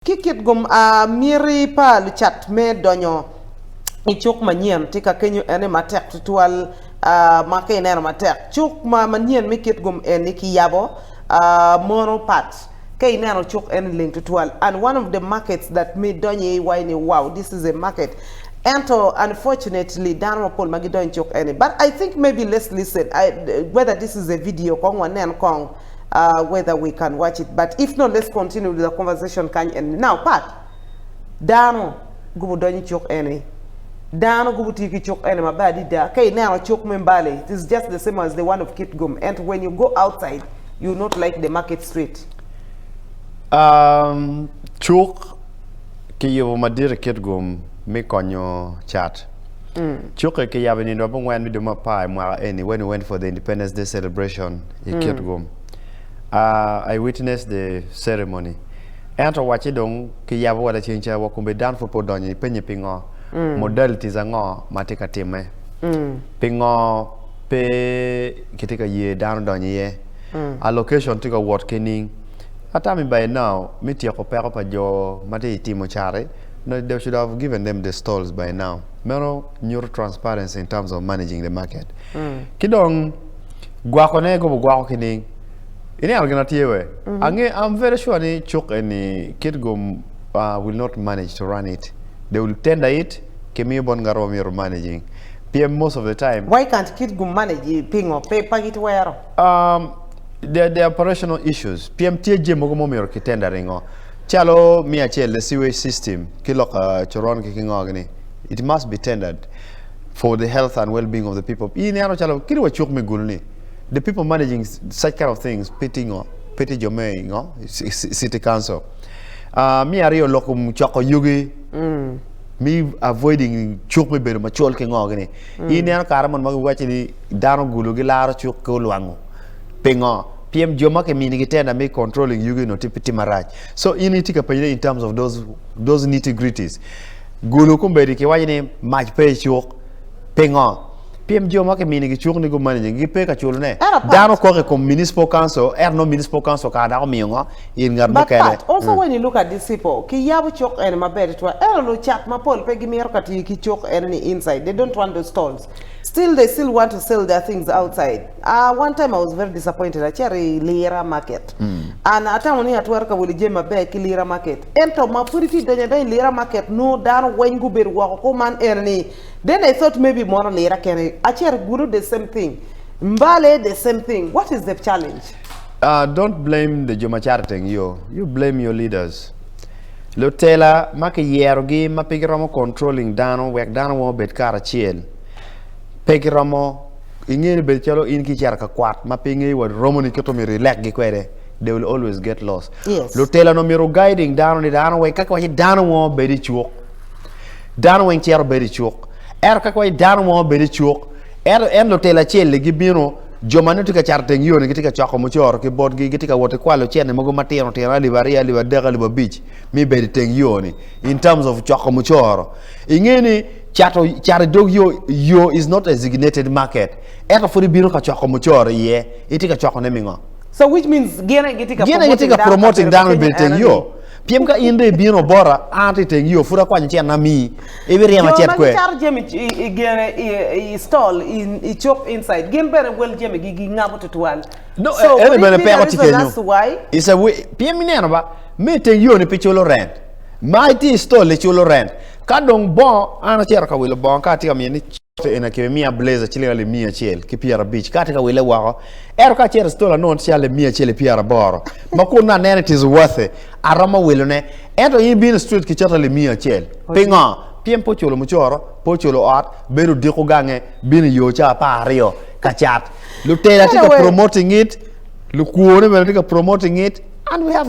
Kitgum miri pa Lucat me Donyo ichuk manyen tika kenyo ene matek tutual make ene matek chuk manyen me Kitgum ene kiyabo mono pat ke ene chuk ene link tutual, and one of the markets that made Donyo wine, wow, this is a market. Ento, unfortunately, dano Paul magidon chuk ene, but I think maybe let's listen whether this is a video kong wanen kong whether we can watch it, but if not, let's continue with the conversation. Now, Pat, dano gubu donyi chok ene, dano gubu tiki chok ene mabadi da. Okay, now chok membale. It is just the same as the one of Kitgum. And when you go outside, you not like the market street. Chok kiyabo madit Kitgum me konyo chat. Chok kiyabo ni ndobo when we do mapa mwaka ene when we went for the Independence Day celebration in Kitgum. I witnessed the ceremony. Ento wachi dong kiyabo wala chincha wakumbe dan for Donyo penye pingo modalities ango matika time. Pingo pe kitika ye dan Donyo ye. Allocation tika what kening. Atami by now Miti ko pero pa jo mati timo chare. No, they should have given them the stalls by now. Mero neuro transparency in terms of managing the market. Kidong guako ne go guako kening. I'm very sure any Chok and Kitgum will not manage to run it. They will tender it. Kemi Bongaro are managing. PM most of the time. Why can't Kitgum manage ping or pay it where? The operational issues. PM TJ Mogomomi or Kitendering or Chalo mi acel the sewage system. Kilok Choron kicking organi. It must be tendered for the health and well-being of the people. Chalo Kiriwa Chok me gulni. The people managing such kind of things, Petit Jome, City Council. Me ario lokum choko yugi. Me avoiding chuk me beru machol king organi. Inian karaman magwachi dano gulugi lara chuk kuluango. Pingo. PM Joma ke mini kitenda me controlling yugi no tipiti maraj. So you need to take a in terms of those nitty-gritties. Gulu kumbedi ki wajini match pay chuk. Pingo. PM Joma ke mini chuk ni go managing gipe ka chulne dano ko ko municipal council no municipal council ka da ko miongo in ngar but also when you look at these people kiyabo chok and mabed to Lucat mapol pe gimir ka ti ki chok and inside, they don't want the stalls, they still want to sell their things outside. One time I was very disappointed at Cherry Lira market and atamoni at work will jema be ki Lira market ento mapuriti donya Lira market no dano when go beru ko man erni. Then I thought maybe more later can Acher Guru the same thing. Mbale the same thing. What is the challenge? Don't blame the Jomachar you blame your leaders. Lotela maki yerogi mapigiramo controlling dano wek dano wo betkara acel. Pegiramo ingeni betchalo inki charka kwat mapingi wa romoni ketomi relax gi kwere. They will always get lost. Yes. Lotela no miro guiding dano ni dano wek kakwa dano wo bedi chuok. Dano wen chero bedi chuok. Erka kwa dano mo bedi chuk en tela chele gibino jomanu tika charteng yo ne tika chako mochor ki bod gi tika wote kwalo chene mago matino tena libaria libadega libabich mi bedi teng yo ni in terms of chako mochor ingeni chari dog yo is not a designated market era for bino ka chako mochor ye itika chako ne mingo, so which means gena gitika promoting dano bedi teng yo PM ka inde bino bora anti teng yo fura kwa ntia na mi ebiri ma chet kwe gene stall in chop inside game better well jeme gi ngabo tutual no everybody pay what you that's why is a way PM ne ba me teng yo ne picholo rent mighty stall le cholo rent ka dong bon ana tiara ka wile bon ka tia mi ni ena ke mia blazer chile le mia chel ki piara beach ka tika wile wako ero ka tiara stall non chale mia chele piara boro makuna nene it is worth it arama wilone ento yibin street ki chata le mia chel pinga piem pocholo muchoro pocholo art beru diko gange bin yo cha pa rio ka chat lu tela tika promoting it lu kuone tika promoting it, and we have